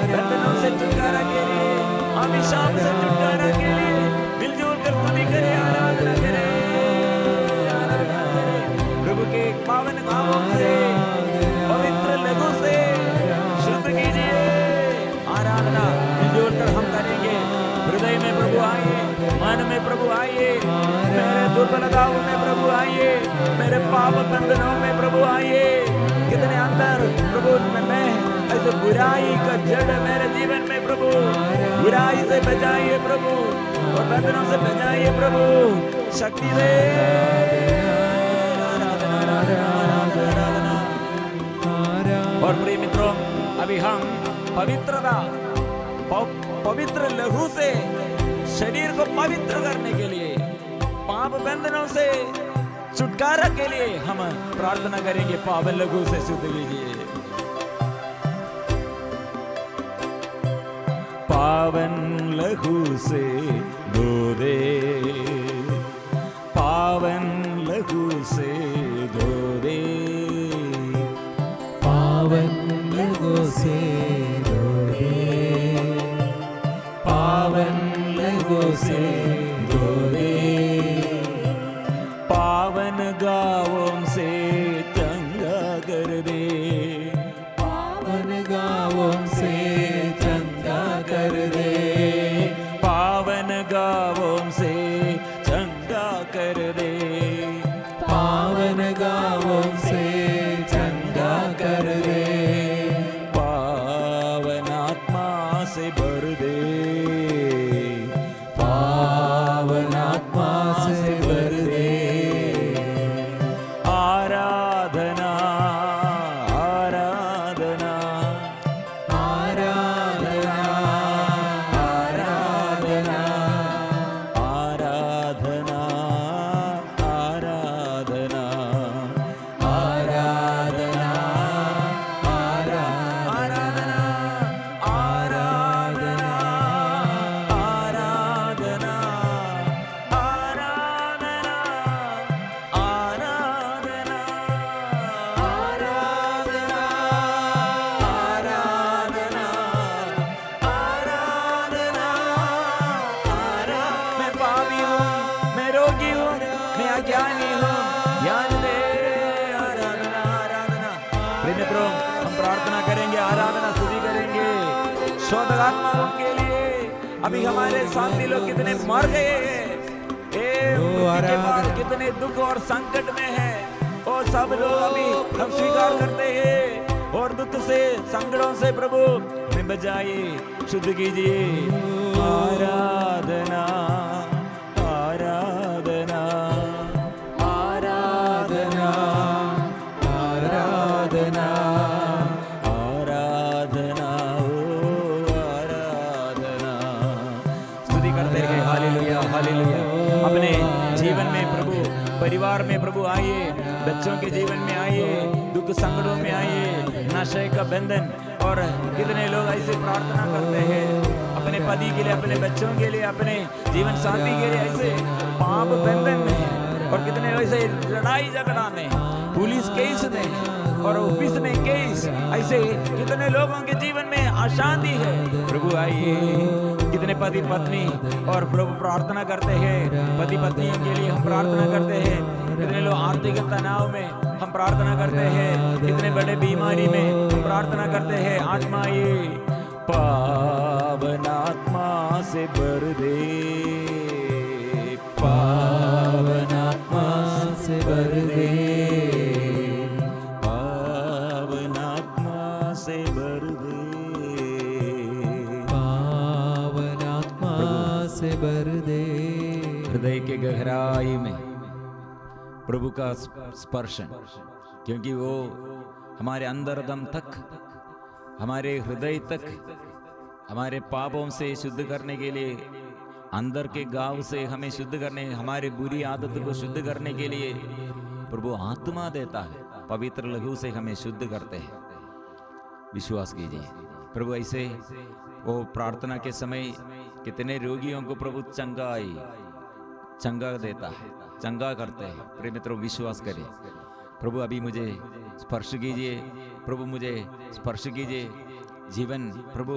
बंधनों से छुटकारा के लिए, अभिशाप से छुटकारा के लिए मिलजुल कर स्तुति करें, आराधना करें, आराधना करें। प्रभु के पावन नामों से, पवित्र लहू से शुद्ध कीजिए। आराधना मिलजुल कर हम करेंगे। हृदय में प्रभु आइए, मन में प्रभु आइए, मेरे दुर्बलताओं में प्रभु आइए, मेरे पाप बंधनों में प्रभु आइए। कितने अंदर प्रभु मैं ऐसे बुराई का जड़ मेरे जीवन में प्रभु, बुराई से बचाइए प्रभु और बंधनों से बचाइए प्रभु, शक्ति दे। और प्रिय मित्रों, अभी हम पवित्रता, पवित्र लहू से शरीर को पवित्र करने के लिए, पाप बंधनों से छुटकारा के लिए हम प्रार्थना करेंगे। पावन लहू से शुद्ध कीजिए। पावन लहू से धो दे, पावन लहू से धो दे, पावन लहू से धो दे, पावन लहू से धो दे, पावन गावों से चंगा कर दे, पावन गावों से चंगा कर दे, पावन गावों से चंगा कर दे, पावन गावों से चंगा कर दे, पावन आत्मा से भर दे, पावन आत्मा से भर दे। आराधना आराधना आराधना आराधना आराधना आराधना आराधना आराधना आराधना आराधना मैं पापी हूँ, मैं रोगी हूँ, मैं अज्ञानी हूँ, ज्ञान दे। आराधना आराधना। प्रिय मित्रों, हम प्रार्थना करेंगे, आराधना स्तुति करेंगे शोधक आत्माओं के लिए। अभी हमारे साथी लोग कितने मर गए हैं, उनके पास कितने दुख और संकट में है, और सब लोग अभी हम स्वीकार करते हैं और दुख से, संकटों से प्रभु में बचाइए, शुद्ध कीजिए। आराधना आराधना आराधना आराधना आराधना ओ आराधना। स्तुति करते हैं। Hallelujah hallelujah. अपने जीवन में प्रभु, परिवार में प्रभु आइए, बच्चों के जीवन में आइए, दुख संकटों में आइए, नशे का बंधन। और कितने लोग ऐसे प्रार्थना करते हैं अपने पति के लिए, अपने बच्चों के लिए, अपने जीवन साथी के लिए, ऐसे पाप बंधन में। और कितने लोग ऐसे लड़ाई झगड़ा में, पुलिस केस में और ऑफिस में केस, ऐसे कितने लोगों के जीवन में अशांति है। प्रभु आइए। कितने पति पत्नी और प्रभु प्रार्थना करते हैं, पति पत्नियों के लिए हम प्रार्थना करते हैं। कितने लोग आर्थिक तनाव में हम प्रार्थना करते हैं, कितने बड़े बीमारी में हम प्रार्थना करते हैं। आत्मा ये पावन आत्मा से भर दे, पावन आत्मा से भर दे, पावन आत्मा से भर दे। पावन आत्मा से भर दे। हृदय के गहराई में प्रभु का स्पर्शन, क्योंकि वो हमारे अंतरदम तक, हमारे हृदय तक, हमारे पापों से शुद्ध करने के लिए, अंदर के गांव से हमें शुद्ध करने, हमारे बुरी आदत को शुद्ध करने के लिए प्रभु आत्मा देता है। पवित्र लहू से हमें शुद्ध करते हैं। विश्वास कीजिए। प्रभु ऐसे वो प्रार्थना के समय कितने रोगियों को प्रभु चंगा देता है, चंगा करते हैं। प्रिय मित्रों, विश्वास करें। प्रभु अभी मुझे स्पर्श कीजिए, प्रभु मुझे स्पर्श कीजिए। जीवन प्रभु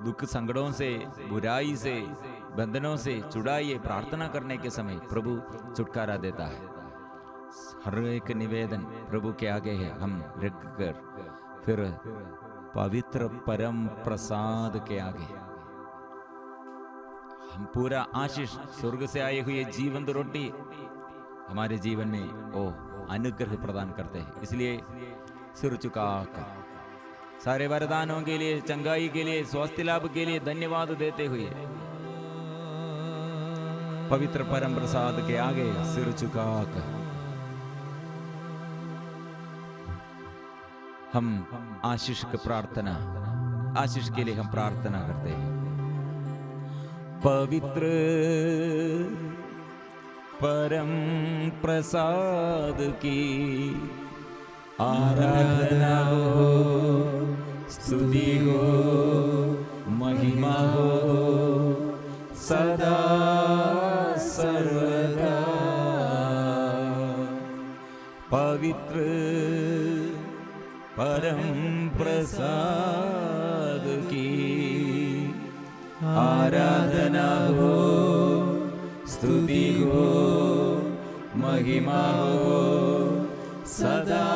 दुख संकटों से, बुराई से, बंधनों से छुड़ाइए। प्रार्थना करने के समय प्रभु छुटकारा देता है। हर एक निवेदन प्रभु के आगे है, हम रख कर फिर पवित्र परम प्रसाद के आगे हम पूरा आशीष, स्वर्ग से आए हुए जीवंत रोटी हमारे जीवन में ओ अनुग्रह प्रदान करते हैं। इसलिए सिर झुकाकर सारे वरदानों के लिए, चंगाई के लिए, स्वास्थ्य लाभ के लिए धन्यवाद देते हुए पवित्र परम प्रसाद के आगे सिर झुकाकर हम आशीष की प्रार्थना, आशीष के लिए हम प्रार्थना करते हैं। पवित्र परम प्रसाद की आराधना हो, स्तुति हो, महिमा हो सदा सर्वदा। पवित्र परम प्रसाद की आराधना हो, स्तुति हो, महिमा हो सदा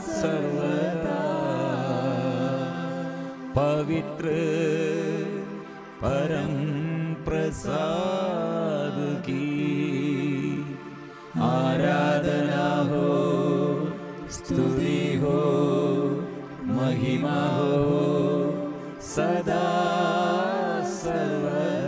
सर्वदा। पवित्र परम प्रसाद की आराधना हो, स्तुति हो, महिमा हो सदा सर्वदा।